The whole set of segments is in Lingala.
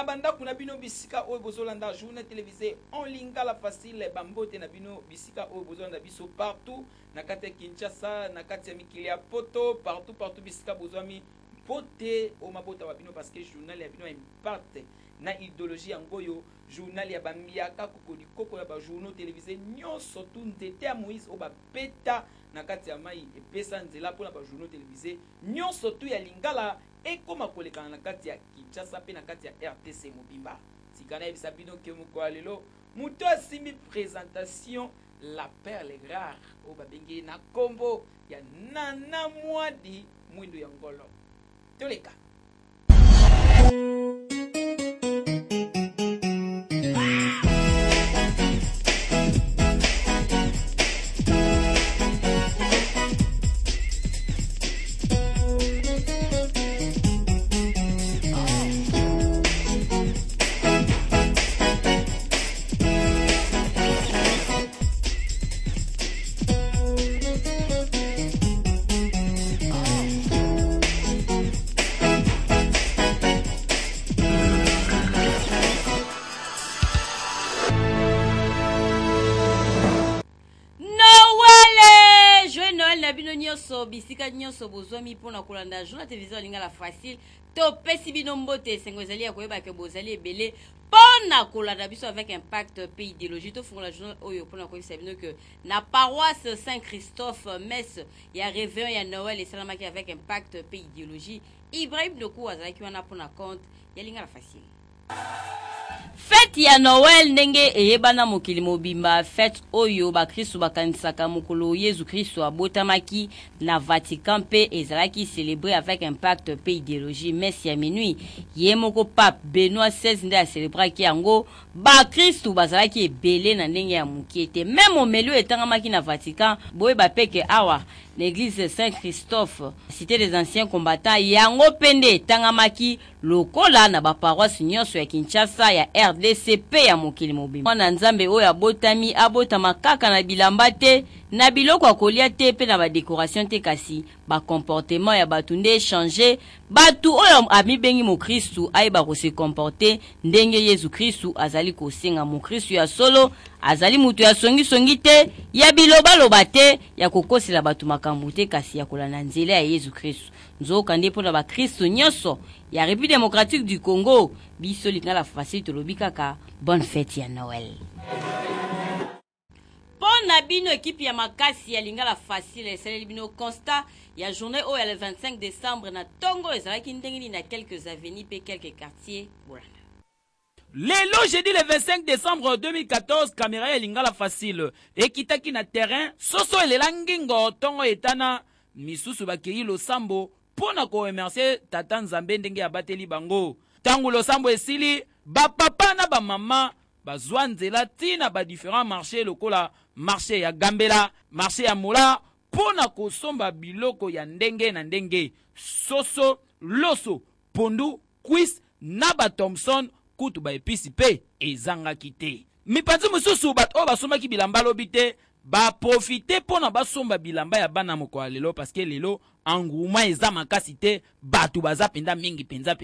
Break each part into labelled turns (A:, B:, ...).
A: banda kuna bino bisika oyo bozolanda journée télévisée en lingala facile bambote na bino bisika oyo bozolanda biso partout na kati ya Kinshasa na kati ya mikili ya poto partout bisika bozwami pote o mabota wa bino parce que journal ya bino impact na idéologie yangoyo journal ya bambiaka kokoli koko ya ba journaux télévisés nyonso tu ndete ya Moïse o ba peta na kati ya mai epesa nzela pona ba journaux télévisés nyonso tu ya lingala ekoma kolekana na kati ya Kinshasa pe na kati ya RTC Mobimba tikana ebisa bino ke moko lelo muto asimi présentation la perle rare o babengi na kombo ya Nana Mwadi Mwindo ya Ngolo toleka.
B: Bisika nyonso bozwami pona kolanda journée télévision lingala facile to pesi bino mbote sengo ezali ya koyeba ke bozali ebele pona kolanda biso avec impact pays idéologie to fungola journal oyo pona koyebisa bino que na paroisse Saint-Christophe messe ya réveillon ya Noël et salamaki avec impact pays idéologie Ibrahim Doku azalaki wana pona compte ya lingala facile. Fête ya Noël ndenge eyebana mokili mobimba fête oyo ba Kristo bakanisaka mokolo Yesu Kristo abotamaki na Vatican pe ezalaki célébré avec impact pe idéologie messe ya minuit ye moko pape Benoît XVI nde a célébré ki yango ba Kristo bazalaki ebele na ndenge ya mukiete même omelo etangamaki na Vatican boye ba peke awa l'église Saint-Christophe cité des anciens combattants yango pende etangamaki lokola na ba paroisse nyonso ya Kinshasa ya RDCP ya mokili mobimba mwana nzambe oyo abotami abotama kaka na bilamba te na biloko akolia te pe na ba décoration te kasi ba comportement ya batu nde changer batu oyo amibengi mo Kristu ayeba ko se comporter ndenge Yesu Kristu azali ko senga mo Kristu ya solo azali mutu ya songi te ya biloba loba te ya kokosela batu makambo te kasi ya kolanda nzela ya Yesu Kristu nzoka nde pona ba Kristu nyonso ya République démocratique du Congo biso lingala facile tolobi kaka bonne fête ya Noël. Pona bino équipe ya makasi ya lingala facile esaleli bino constat ya journée oyo le 25 décembre na Tongo ezalaki ndenge na quelques avenues pe quelques quartiers Bolanda.
A: Lelo jeudi le 25 décembre 2014 caméra ya lingala facile ekitaki na terrain soso elelangingo tongo etana misusu bakei losambo pona ko remercier tata Nzambe ndenge abateli bango tangu losambo esili ba papa na ba mama bazwa nzela tina ba différents marchés lokola marché ya Gambela marché ya Mola pona kosomba biloko ya ndenge na ndenge soso loso pondu quiz na ba Thompson kutu ba episi pe ezanga kite mipanzi mususu bato basomaki bilamba lobi te ba profiter pona basomba bilamba ya bana moko lelo parce que lelo engouement eza makasi te bato baza penda mingi penza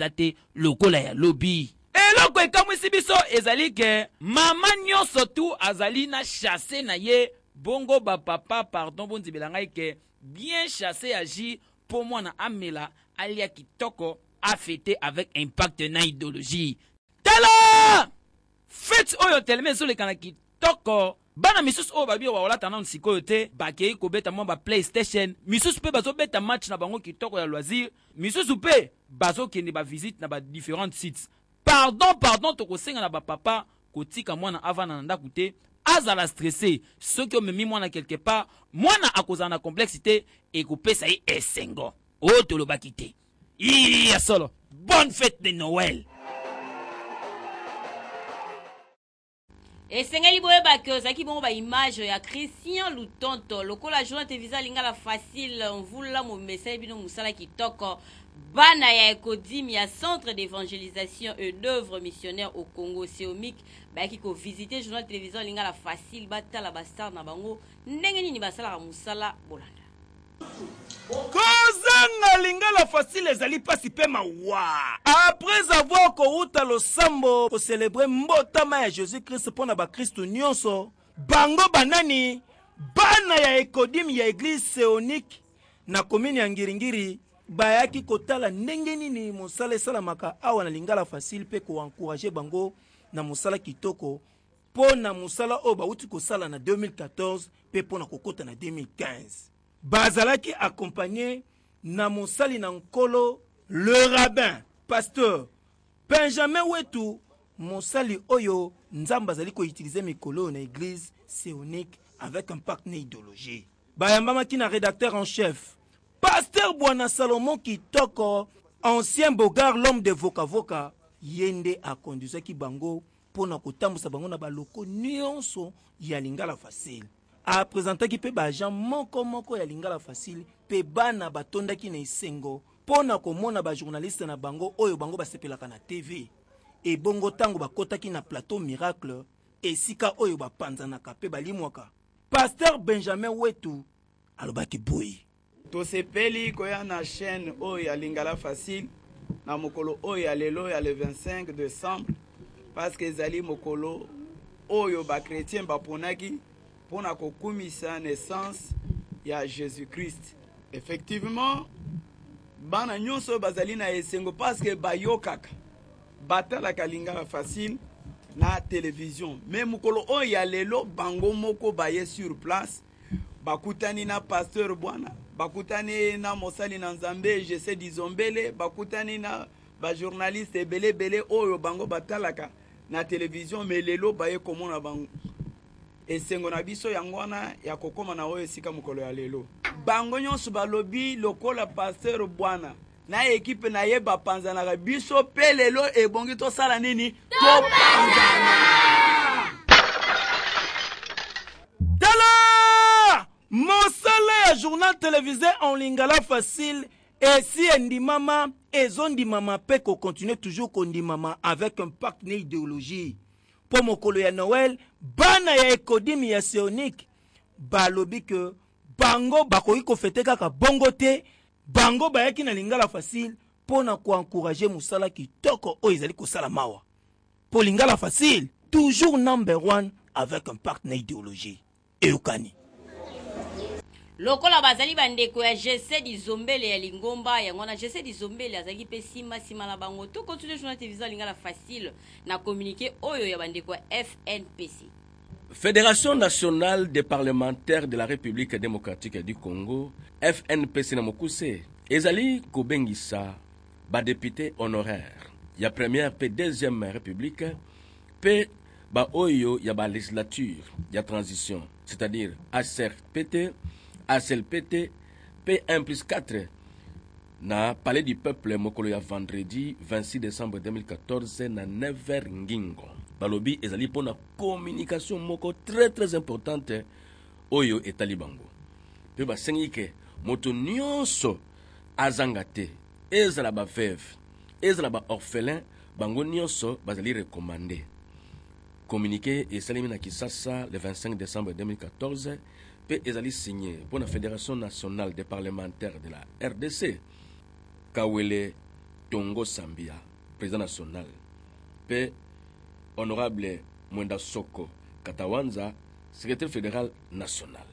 A: te lokola ya lobi eloko ekamwisi biso ezali ke mama nyonso tu azali na chasse na ye bongo ba papa pardon bonzibela ngai ke bien chassé agi pour mwana amela alia kitoko a fêté avec impact na idéologie tala fête oyo teleme so le kana kitoko bana misusu oyo babi wawolata na nsikoyo te bakei kobeta mwa ba PlayStation misusu pe bazobeta match na bango kitoko ya loisir misusu pe bazokende ba visite na ba différents sites pardon tokosenga na ba papa kotika mwana avana na ndaku te azala stressé soki omemi mwana quelque part mwana akozala na complexité ekopesa ye esengo oyo tolobaki te iya solo bonne fête de Noël.
B: Et sengeli boyeba ke ozaki bongo ba image ya Christian Lutonto lokola journée télévisée lingala facile mvula mo message bino musala kitoko bana ya Ekodimi ya centre d'évangélisation et d'œuvre missionnaire au Congo Seomik baki ko visiter journée télévisée lingala facile batala bastar na bango ndenge nini basala musala bolanda
A: Koza
C: kotanga lingala facile ezali pasi pe mawa. Après avoir kouta lo sambo pour célébrer mbotama ya Jésus-Christ pona ba Kristo nyonso, bango banani bana ya ekodim ya église séonique na commune ya Ngiringiri bayaki kotala ndenge nini mosala esalamaka awa na lingala facile pe ko encourager bango na mosala kitoko pona mosala oyo bauti kosala na 2014 pe pona kokota na 2015. Bazalaki accompagné na mosali na nkolo le rabbin pasteur Benjamin Wetu, mosali oyo nzamba azali ko utiliser mikolo na église séonique avec un partenaire idéologie. Bayambamaki na rédacteur en chef pasteur Bwana Salomon Kitoko, ancien bogard l'homme de Voka yende a conduit ki bango pona kotambusa bango na baloko nyonso ya lingala facile. A présenté ki pe ba Jean moko ya lingala facile pe bana batonda ki na isengo pona komona ba journaliste na bango oyo bango basepelaka na TV. E bongo tango bakota ki na plateau miracle esika oyo bapanzanaka pe balimwaka. Pasteur Benjamin Wetu alobaki boyi.
D: Tosepeli koya na chaîne oyo ya lingala facile na mokolo oyo ya lelo ya le 25 décembre parce que ezali mokolo oyo ba chrétien baponaki pona kokumisa naissance ya Jésus-Christ. Effectivement bana nyonso bazali na esengo parce que bayokaka batalaka lingala facile na télévision. Mais mokolo oyo ya lelo bango moko baye sur place bakutani na pasteur Bwana, bakutani na mosali na Nzambe Jesse Dizombele, bakutani na ba journaliste bele oyo bango batalaka na télévision. Mais lelo baye komona bango esengo na biso yangwana ya kokoma na oyo sika mokolo ya lelo. Bango nyonso balobi lokola pasteur Bwana na ekipe na ye bapanzanaka biso pe lelo ebongi tosala nini topanzana.
C: Tala mosala ya journal télévisé en lingala facile et si endimama ezondimama pe ko continuer toujours kondimama avec un partenaire idéologie. Pour mokolo ya Noël bana ya ekodim ya séonique balobi que bango bakoki ko fete kaka bongo te, bango bayaki na lingala facile pona ko encourager musala kitoko o ezali ko sala mawa. Pour lingala facile toujours number 1 avec un partenaire idéologie. Eukani
B: lokola bazali bandeko ya Jesse Dizombele ya Lingomba yangona Jesse Dizombele azali pe sima la bango to continue journal télévision lingala facile na communiquer oyo ya bandeko ya FNPC.
E: Fédération nationale des parlementaires de la République démocratique du Congo, FNPC na mokuse ezali kobengisa ba député honoraire ya première pe deuxième république pe ba oyo ya ba législature ya transition, c'est-à-dire ACRPT, ACLPT, P1+4 na Palais du Peuple mokolo ya vendredi 26 décembre 2014 na 9h ngingo. Balobi ezali pona communication moko très importante oyo etali bango. Pe basengi ke moto nyonso azangate ezala ba veuve, ezala ba orphelin, bango nyonso bazali recommandé. Communiqué et salimi na Kisasa le 25 décembre 2014 pe ezali signé pour la Fédération nationale des parlementaires de la RDC Kawele Tongo Sambia, président national, pe honorable Mwenda Soko Katawanza, secrétaire fédéral national.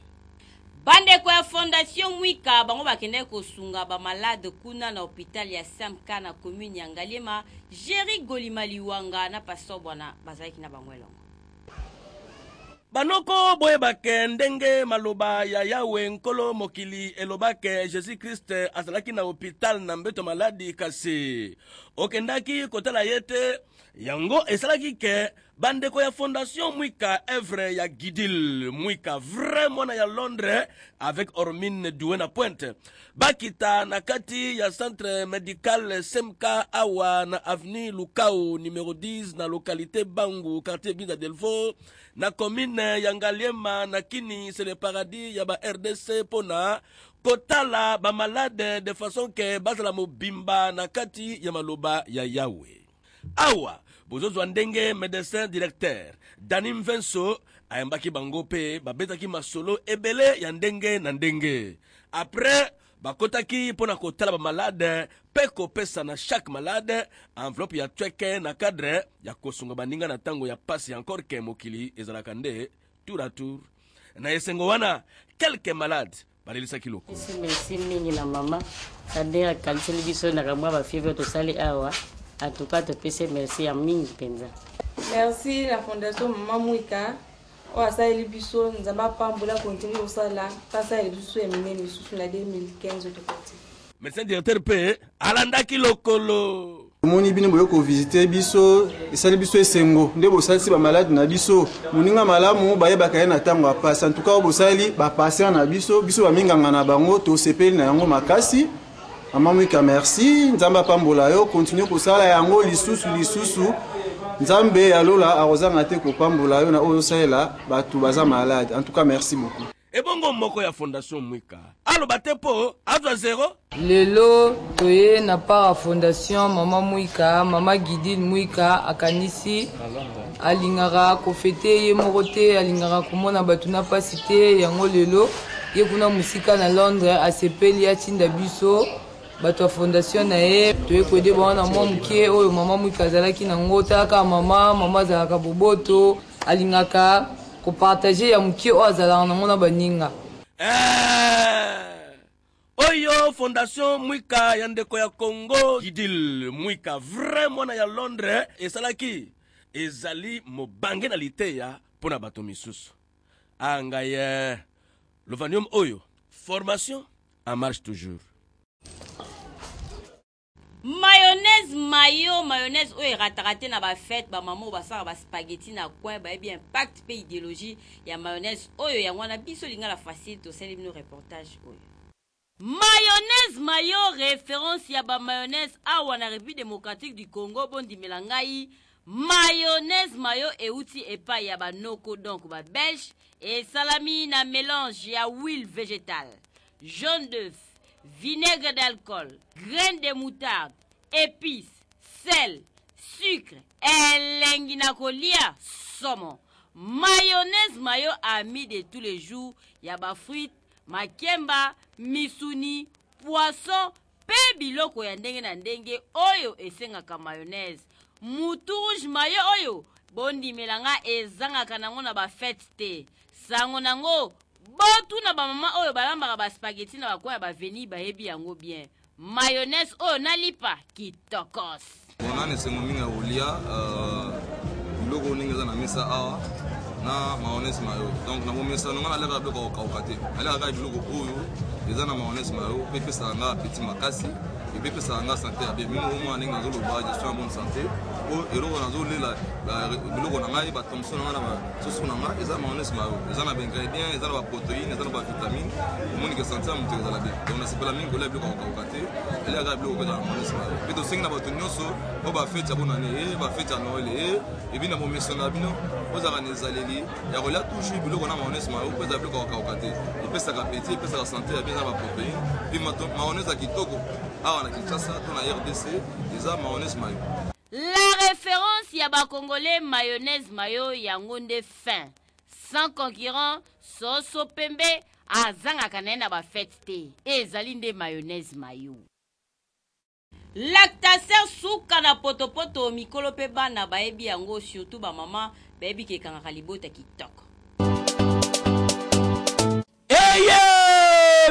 B: Bandeko ya Fondation Mwika bango bakende kosunga ba malade kuna na hôpital ya Samka na commune ya Ngalema, Jerry Golimaliwanga na pastor Bwana bazalaki na bango elongo.
E: Banoko boye bakendenge maloba ya Yawe nkolo mokili elobake Jésus Christ azalaki na hôpital na mbeto maladi kasi okendaki kotala yete yango esalaki ke bandeko ya Fondation Mwika œuvre ya Gidil Mwika vraiment na ya Londres avec Ormine Douena Pointe bakita na kati ya centre médical Semka awa na avenue Lukau numéro 10 na localité Bangu quartier Biza Delvaux na commune ya Ngaliema na kini c'est le paradis ya ba RDC pona kotala ba malade de façon que bazala mobimba na kati ya maloba ya Yawe awa bozozo ndenge médecin directeur Danim Venso ayambaki bango pe babetaki masolo ebele ya ndenge na ndenge après bakotaki mpona kotala bamalade mpe kopesa na chaque malade enveloppe ya tweke na cadre ya kosunga baninga na ntango ya pasi encore ke mokili ezalaka nde tour à tour. Na esengo wana quelques malades balelisaki loko.
F: Merci mingi na mama sadera kanseli biso na kamwa ba fièvre to sali awa en tout cas te pese merci ya mingi penza.
G: Merci la fondation Mama Mwika o asali biso nzamba pambula continue osala pasa ile biso emene lisusu na 2015 to koti.
E: Médecin directeur pe alandaki lokolo.
H: Moni bino boyo ko visiter biso esali biso esengo nde bosalisi ba malade na biso moninga malamu bayebaka ye na ntango apasa en tout cas bosali ba patient na biso ba minganga na bango to sepeli na yango makasi. Mama Mwika merci nzamba pambola yo continue kosala yango lisusu nzambe alola arozanga te ko pambola yo na oyo saela batu baza malade en tout cas merci beaucoup.
E: Ebongo moko ya fondation Mwika alo batepo azwa 0
I: lelo toye na para fondation Mama Mwika Mama Gidine Mwika akanisi alingara kofete ye moko te alingara komona batu na pasi te yango lelo ye kuna musika na Londres asepeli atinda biso bato ya fondation na ye toye kwede bana mwa muke oyo Mama Mwika azalaki nango taka mama azalaka boboto alingaka ko partager ya muke o azalaka nango na baninga.
E: Oyo fondation Mwika ya ndeko ya Congo Gidil Mwika vraiment na ya Londres esalaki ezali mobange na liteya pona bato misusu angaye lovanium oyo formation en marche toujours.
B: Mayonnaise oyo ratarate na ba fête ba maman ba sala ba spaghetti na coin ba bien impact pe idéologie ya mayonnaise oyo ya ngwana biso lingala facile to seli no reportage oyo. Mayonnaise mayo référence ya ba mayonnaise awa na République démocratique du Congo bondi melangai mayonnaise mayo euti epa ya ba noko donc ba belge et salami na mélange ya huile végétale, jaune d'œuf, vinaigre d'alcool, graines de moutarde, épices, sel, sucre, elengi na kolia, saumon. Mayonnaise mayo ami de tous les jours, ya ba fruits, makemba, misuni, poisson, pe biloko ya ndenge na ndenge oyo esengaka mayonnaise. Moutou mayo oyo bondi melanga ezangaka nango na ba fête te. Sango nango botu na ba mama oyo balambaka ba spaghetti na bakoya ba veni ba yebi yango bien. Mayonnaise oyo nalipa kitokos.
J: Bonane sengo minga olia biloko ninga na mesa awa na mayonnaise mayo. Donc na bomesa nonga na leka biloko okate. Ala ka biloko oyo eza na mayonnaise mayo pepe sanga petit makasi. Et puis ça a santé à bien nous on a dans le bas je suis en bonne santé o ero na zo lela biloko na ngai ba Thomson na ba soso na ngai eza mayonnaise mayo eza na ingrédients eza na ba protéines eza na ba vitamines moni que santé am teza la bien donc na sepela mingi la biloko ka okate ele aga biloko na mayonnaise mayo puis to singa na ba tonyoso o ba fête ya bonane ba fête ya Noël et bien na bo mesona bino ozaka nezaleli ya kolia toujours biloko na mayonnaise mayo pesa biloko ka okate et puis ça appétit pesa la santé ya bien na ba protéines puis mayonnaise kitoko. Ah, on a Kinshasa, on a RDC, ils ont mayonnaise mayo.
B: La référence yaba congolais mayonnaise mayo yangonde fin. Sans concurrent, soso pembe, azanga kanena ba fête te. Ezalinde mayonnaise mayo. Lactaser souka na potopoto mikolo pe bana baebi yango surtout ba mama baebi ke kanga kalibota kitoko.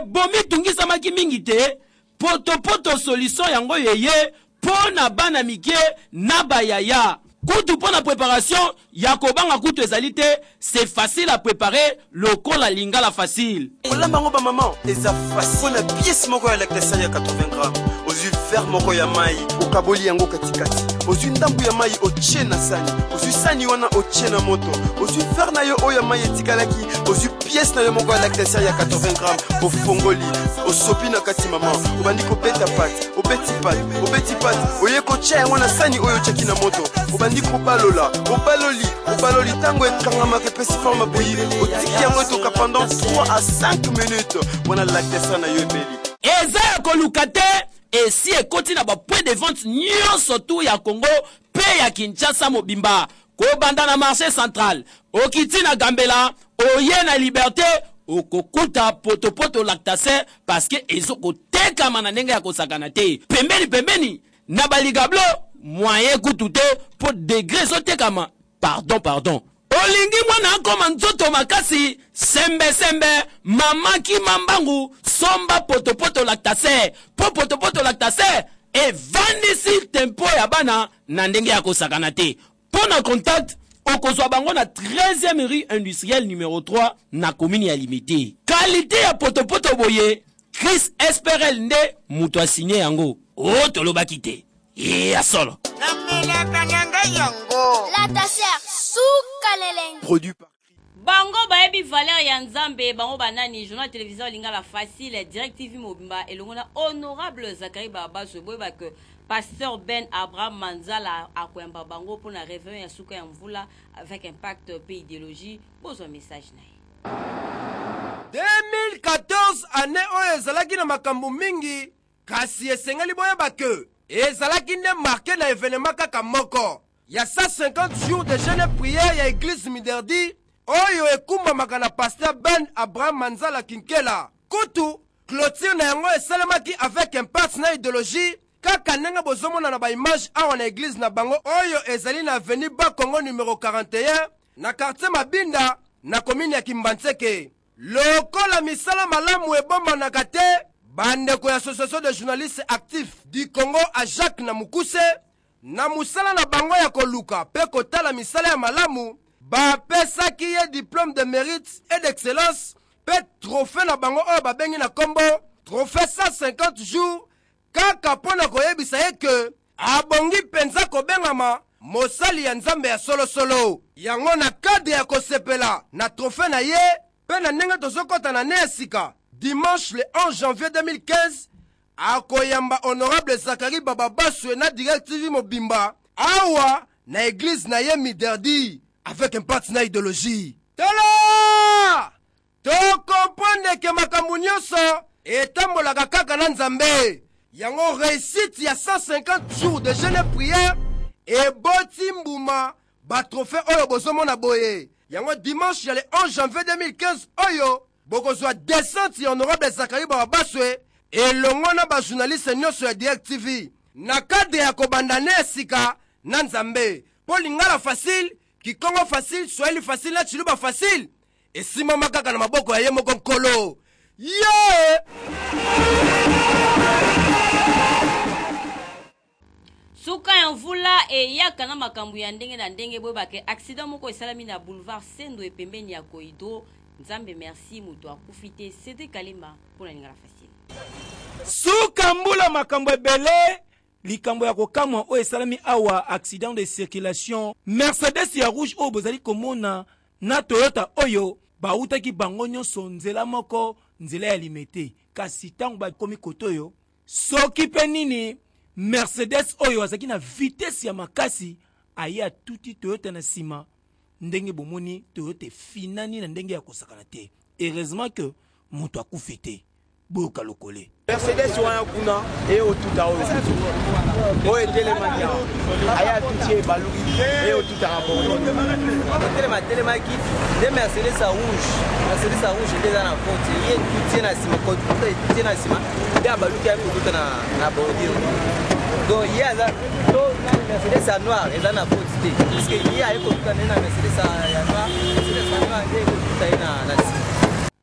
A: Bomi tungisa maki mingi te. Poto solution yango yeye pona bana mike na bayaya. Kutu pona préparation yakobanga kutu ezalite c'est facile à préparer lokola lingala facile.
C: Olambango ba maman eza facile na pièce moko ya lactasia ya 80 grammes. Ozu fer moko ya mai okaboli yango katikati. Ozu ndambu ya mai otie na sani. Ozu sani wana otie na moto. Ozu fer na yo oya mai etikalaki. Ozu pièce na yo moko ya lactasia ya 80 grammes. Ofongoli osopi na kati maman. Obandi ko peta pat, obeti pat. Oye ko tia yango na sani oyo cheki na moto. Obandi ko balola, obaloli tango ekangama ke pesi forme boyi. Otiki yango toka pendant 3 à 5 minutes. Wana lactasia na yo ebeli.
A: Eza koluka te esi ekoti na ba point de vente nyonso tu ya Congo pe ya Kinshasa mobimba ko banda na marché central okiti na Gambela oye na Liberté okokuta potopoto lactase parce que ezokotekama na ndenge ya kosakana te. Pembeni na baligablo moyen kutu te po degré ezotekama. Pardon. Olingi mwana akoma nzoto makasi sembe mamaki mambangu somba potopoto lactase. Po potopoto lactase evandisi tempo ya bana na ndenge ya kosakana te. Pona contact okozwa bango na 13e rue industrielle numéro 3 na commune ya Limité. Qualité ya potopoto boye Chris Esperel nde muto asigné yango. Tolobaki te. Ya solo.
K: La taser soukaleleng.
L: Produit par
B: Bango baebi Valère ya Nzambe, bango banani, journal téléviseur Lingala Facile, Direct TV Mobimba, et l'on a honorable Zachary Baba, ce boy que pasteur Ben Abraham Manzala a Kwemba Bango pour la réveil à Souka Mvula avec impact pays idéologie. Besoin message naï.
L: 2014 année oyo ezalaki na makambo mingi kasi esengeli boyeba ke ezalaki nde marqué na événement kaka moko ya 150 jours de jeûne prière ya église Miderdi oyo ekumbamaka na pasteur Ben Abraham Manzala Kinkela. Kutu clôture na yango esalemaki avec impact na idéologie kaka ndenge bozomona na baimage awa na église na bango oyo ezali na avenue Bakongo numéro 41 na quartier Mabinda na commune ya Kimbantseke. Lokola misala malamu ebombanaka te bandeko ya association de journalistes actifs du Congo à Jacques na Mukuse na musala na bango ya koluka pe kotala misala ya malamu bapesaki ye diplôme de mérite et d'excellence pe trophée na bango oyo babengi na kombo trophée 150 jours kaka pona koyebisa ye ke abongi penza kobengama mosali ya Nzambe ya solosolo. Yango na kade ya kosepela na trophée na ye pe na ndenge tozokota na ne esika dimanche le 11 janvier 2015 akoyamba honorable Zachary Baba Baswe na Direct TV Mobimba awa na église na ye Miderdi avec impact na idéologie. Tala tokomprendre ke makambo nyonso etambolaka kaka na Nzambe. Yango réussite ya 150 jours de jeûne prière et boti mbuma ba trophée oyo bozomona boye. Yango dimanche ya le 11 janvier 2015 oyo bokozwa descente ya honorable Zachary Baba Baswe elongo na ba journaliste nyonso ya Direct TV na cadre ya kobandane esika na Nzambe. Po Lingala Facile, Kikongo Facile, Swahili Facile na Chiluba Facile esimama kaka na maboko ya ye moko nkolo. Yeah!
B: Souka ya mvula eyaka na makambo ya ndenge na ndenge boyeba ke accident moko esalami na boulevard Sendo epembeni ya Koido. Nzambe merci muto akufite Cédé Kalema pour la Lingala Facile.
C: Souka mbula makambo ebele likambo ya kokamwa o esalami awa accident de circulation Mercedes ya rouge o bozali komona na Toyota oyo bautaki bango nyonso nzela moko nzela ya limete kasi tango bakomi kotoyo soki pe nini Mercedes oyo azaki na vitesse ya makasi aya tuti Toyota na sima ndenge bomoni Toyota finani na ndenge ya kosakana te. Heureusement que moto akufi te boyoka lokole
L: Mercedes wana kuna eo tuta oyo telemaki aya tuti baluki eo tuta rabon telemaki de Mercedes à rouge déjà na faute ye tuti na sima ko tuti na sima ya baluki ayo tuta na bordure donc ye aza to Mercedes à noir eza na faute te parce que ye ayo tuta na Mercedes ya noir Mercedes à noir ye tuta na sima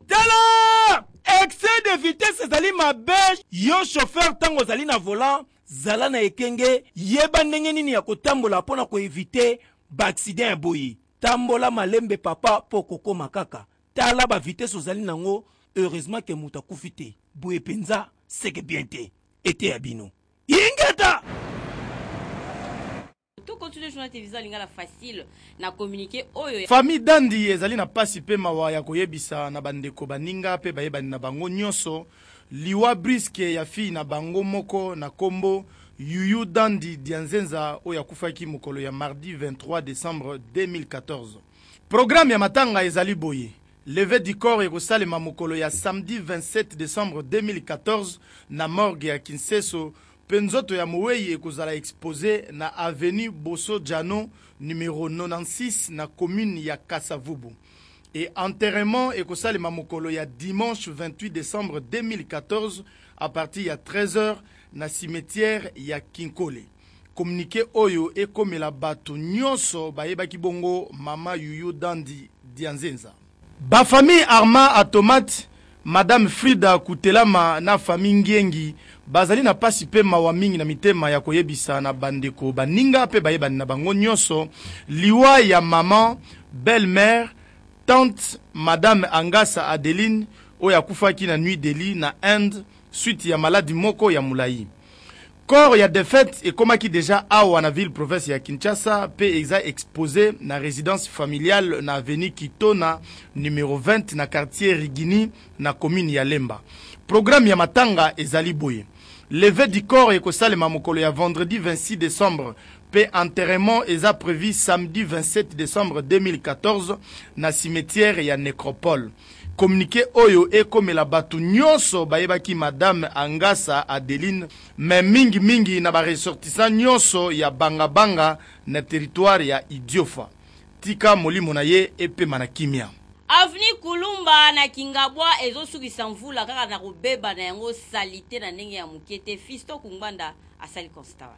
C: tala excès de vitesse ezali mabe yo chauffeur tango ozali na volant zala na ekenge yeba ndenge nini ya kotambola mpona koevite baaccident ya boyi tambola malembe papa po kokoma kaka tala bavitesse ozali nango heureusement ke moto akufi te boye penza seke bien te ete ya bino ingeta
B: tout continue journal téléviseur Lingala Facile na communiquer oyo
M: famille Dandi ezali na pasi pe mawa ya koyebisa na bandeko baninga pe bayebani na bango nyonso liwa briske ya fi na bango moko na kombo Yuyu Dandi Dianzenza oyo akufaki mokolo ya mardi 23 décembre 2014. Programme ya matanga ezali boye. Levée du corps ekosalema mokolo ya samedi 27 décembre 2014 na morgue ya Kinseso. Penzoto ya Mouei ekozala exposé na avenue Bosso Djano numéro 96 na commune ya Kasavubu. et enterrement ekosalema mokolo ya dimanche 28 décembre 2014 à partir ya 13h na cimetière ya Kinkole. Communiqué oyo ekomela bato nyonso bayebaki bongo mama Yuyu Dandi Dianzenza. Ba famille Arma Automate, Madame Frida Kutelama na famille Ngiengi bazali na pasi pe mawa mingi na mitema ya koyebisa na bandeko baninga pe bayebani na bango nyonso liwa ya maman, belle-mère, tante Madame Angasa Adeline oyo akufaki na nuit deli na Inde suite ya maladi moko ya mulai. Corps ya défaite et komaki déjà awa na ville province ya Kinshasa pe exa exposé na résidence familiale na avenue Kitona numéro 20 na quartier Rigini na commune ya Lemba. Programme ya matanga ezali boye. Levé du corps et kosalema mokolo ya vendredi 26 décembre pe enterrement eza prévu samedi 27 décembre 2014 na cimetière ya Nécropole. Communiqué oyo ekomela batu nyonso bayebaki Madame Angasa Adeline mais mingi na ba ressortissant nyonso ya banga na territoire ya Idiofa. Tika molimo na ye epe manakimia.
B: Avni Kulumba na Kingabwa ezosukisa mvula kaka na kobeba na yango salite na ndenge ya mukete Fisto Kungbanda asali constat.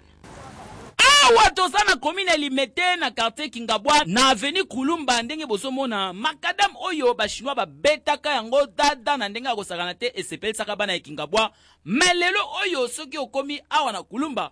A: Awa toza na commune Limete na quartier Kingabwa na avenue Kulumba ndenge bosomona makadam oyo ba chinois ba betaka yango dada na ndenge akosakana te esepel saka bana ya Kingabwa melelo oyo soki okomi awa na Kulumba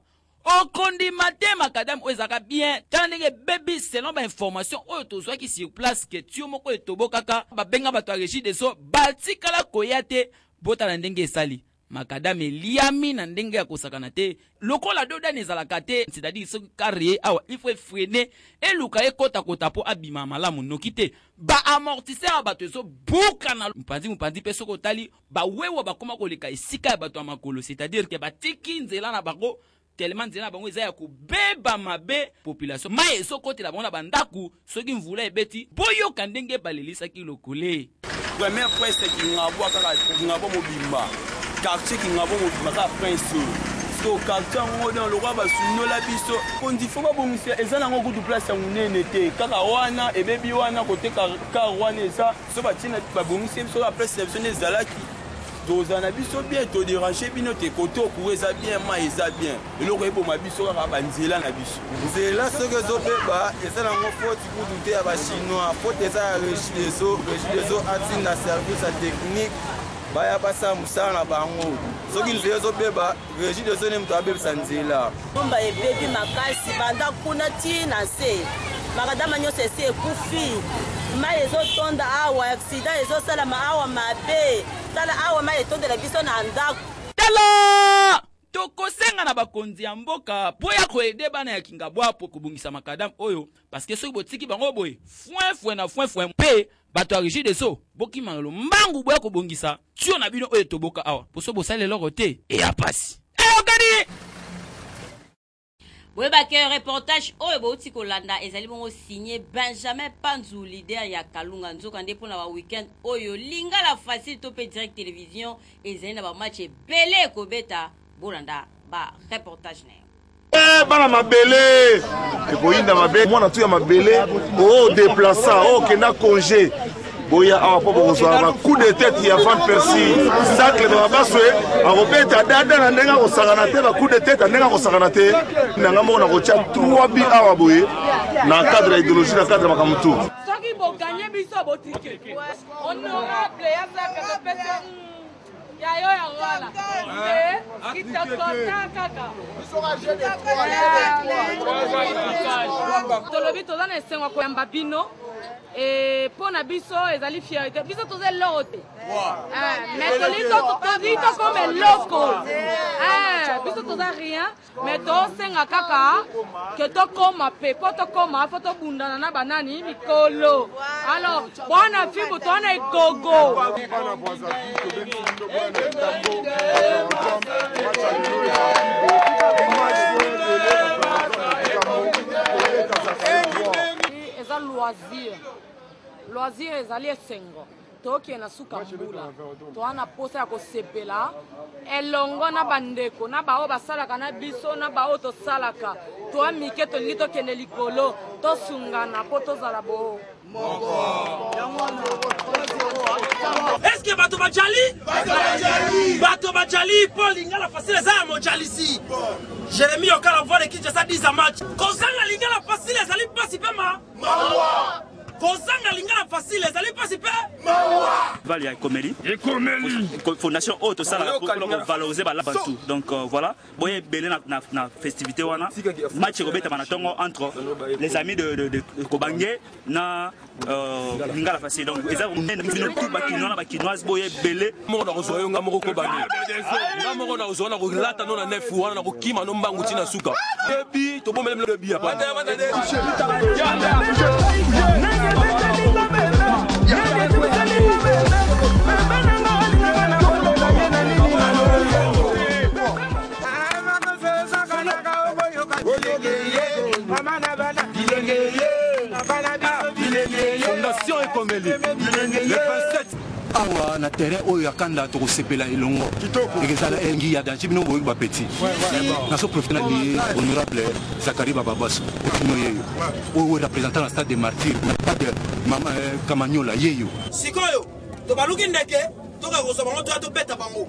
A: okondi mate makadam oyo ezaka bien tala ndenge baby selon ba information oyo tozwaki sur place ke tio moko etobokaka babenga bato ya régie deso batikala koya te bota na ndenge esali makadam eliami na ndenge ya kosakana te lokola doda nezalaka te c'est-à-dire soki carrier awa il faut freiner eluka ekota po abima malamu noki te ba amortisseur ya bato ezo buka na mpanzi pe soko tali ba wewa bakoma koleka esika ya bato ya makolo c'est-à-dire ke batiki nzela na bango tellement nzela bango eza ya kobeba mabe population mai esokotela bango na bandaku soki mvula ebeti boyoka ndenge balelisaki lokole.
N: Première presse Kingabwa kaka Kingabwa mobimba quartier Kingabwa mobimba kaka prince so quartier ngo dans le roi basunola biso kondi fo babongisa eza nango kudu place ya munene te kaka wana ebebi wana kote ka wana eza so batina babongisa biso la presse exceptionnelle ezalaki dozana biso bien to déranger bino te kote okuwe eza bien ma eza bien eloko eboma biso kaka banzela na biso nzela soki ezobeba eza nango faute kudu te ya bachinois faute eza ya régie deso atinda service ya technique baya basa musala na bango soki nzela ezobeba régie deso ne moto abebisa nzela
O: bomba ebebi makasi banda kuna ti na se makadama nyonso esi ekufi mai ezotonda awa accident ezosalama awa mabe tala awa mai etondela biso na ndako
A: tala tokosenga na bakonzi ya mboka po ya koede bana ya Kingabwa po kobungisa makadam oyo parce que soki botiki bango boye foin pe bato ya régie deso bokima lo mbangu boya kobongisa tio na bino oyo toboka awa poso bosale loko te e ya pasi okadi
B: Webake reportage oyo bauti kolanda ezali bongo signé Benjamin Panzu leader ya Kalunga nzoka nde pona ba weekend oyo lingala facile to pe direct télévision ezali na ba match belé kobeta bolanda ba reportage na
P: bana mabele ekoyinda mabele mwana tu ya mabele o déplaça o kenda congé boya awa po bozwa coup de tête ya Van Persie sacle ba baswe akobeta dada na ndenga kosangana te ba coup de tête ndenga kosangana te nanga mo na kocha 3 bi awa boye na cadre idéologie na cadre makamutu
Q: soki bo gagner biso botike honorable ya saka pete ya yo ya wala kitakota kaka tolobi toza na esengo koyamba bino pour na biso ezali fierté biso toza eloko te mais tolito comme eloko biso toza rien mais tosenga kaka ke tokoma pe po tokoma fo tobundana na banani mikolo alors bwana fibu toana egogo eza loisir ezali esengo tookende na suka mbula toa na posa ya kosepela elongo na bandeko na bao basalaka na biso na bao tosalaka toa mike tolingi tokende likolo tosungana mpo tozala boo
L: Est-ce que bato bajali Paul Lingala facile za mojalisi Jérémie okala voix de Kinshasa 10 match Kozanga Lingala facile ezali pasi pema mawa Kozanga Lingala facile ezali pasi pe mawa
R: Valia Ekomeli Fondation Auto Sala pour valoriser la Bantu. Donc voilà, boye belé na festivité wana match robeta manatongo entre les amis de Kobangé na Lingala facile. Donc ils ont une tout bakinoise boye belé
S: mo na rozoyo nga moko Kobangé. Nga moko na rozoyo na relata no na nefu wana na kokima no mbangu tina suka. Debi to bomele le bi apa. Fondation Ekomeli le 27 awa na terrain oyo akanda tokosepela elongo ekezala engi ya dansi bino boyoki bapeti naso profite na li honorable Zakari Bababaso okino yeyo oyo représentant na stade de martyr na stade mama Kamanyola yeyo
L: sikoyo tobaluki ndeke tokakosa bango toya tobeta bango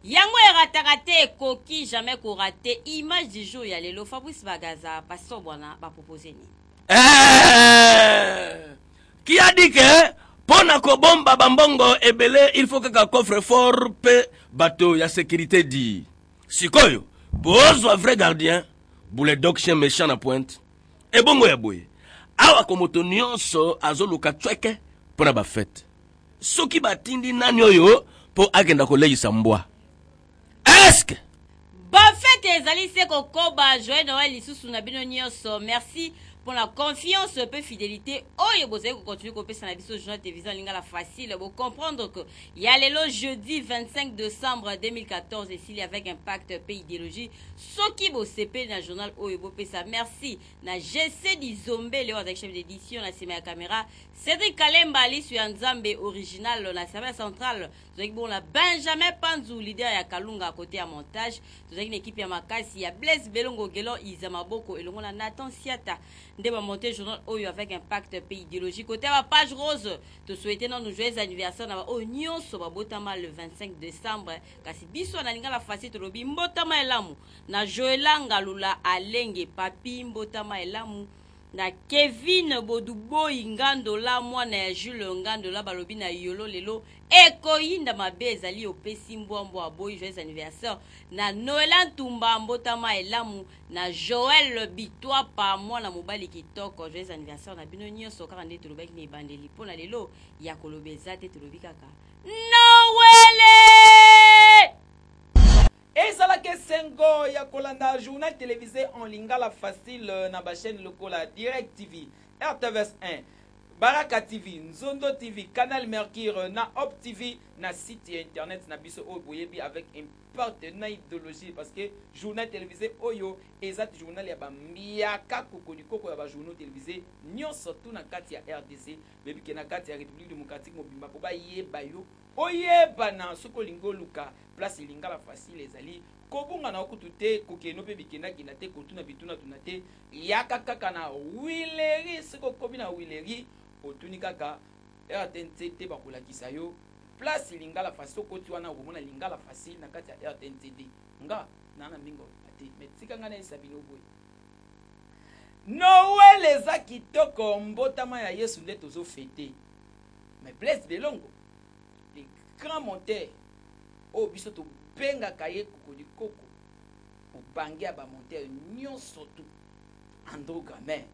B: yango erataka te ekoki jamais korate image du jour ya lelo Fabrice Bagaza pastor bwana bapropose ni
E: qui a dit que pona ko bomba bambongo ebele il faut que coffre fort pe bateau ya sécurité dit sikoyo bozwa vrai gardien boule dog chien méchant na pointe et bongo ya boye awa komoto nyonso azoluka tweke pona ba fête soki batindi nani oyo po agenda koleisa mbwa est-ce
B: bafete ezali se kokoba joye noel lisusu na bino nyonso merci pour la confiance peu fidélité oyo bozali kocontinue kopesa na biso journal télévision lingala facile bo comprendre que ya lelo jeudi 25 décembre 2014 ici avec impact pays idéologie soki bo CP na journal oyo bopesa merci na GC Dizombe le avec chef d'édition na sima ya caméra Cédric Kalemba ali sur Nzambe original na serveur central zaki bon la Benjamin Panzou leader ya Kalunga à côté à montage zaki une équipe ya makasi ya Blaise Belongo Gelo Izamaboko elongo na Nathan Siata ndeba monter journal oyo avec impact pays idéologique côté la page rose te souhaiter nos joyeux anniversaire na o nyonso babotama le 25 décembre kasi biso na lingala facile to lobi mbotama elamu na Joelanga Lula Alenge papi mbotama elamu na Kevin Bodubo Ingando la mwana ya Jules Ngando la balobi na yolo lelo ekoyinda mabe ezali opesi mbwambo aboyi joyeux anniversaire na Noelan Tumba mbotama elamu na Joël Bitwa pa mwana mobali kitoko joyeux anniversaire na bino nyonso kaka nde tolobaki ni bandeli pona lelo ya kolobeza te tolobi kaka Noël
A: ezalaki esengo ya kolanda journal télévisé en lingala facile na bachaîne lokola Direct TV, RTVS 1, Baraka TV, Nzondo TV, Canal Mercure, na Op TV, na site internet na biso oyo boyebi avec un partenaire idéologie parce que journal télévisé oyo ezat journal ya bambiaka kokolikoko ya bajournal télévisé nyonso tu na kati ya RDC bebi ke na kati ya République démocratique mobimba po bayeba yo oyeba na soko lingo luka place lingala facile ezali kobunga na okutu te kokeno pe bikendaki na te kotuna bituna tuna te yaka kaka na wileri siko kobi na wileri otuni kaka RTNT te bakolakisa yo place lingala facile okoti wana okomona lingala facile na kati ya RTNT nga nana mingo ate metika nga na esabino boy Noël eza kitoko mbotama ya Yesu nde tozo fete mais Blaise Belongo les grands monteurs o biso to benga kaye kokolikoko obange ya ba monteur nyonso tu Andro Gamer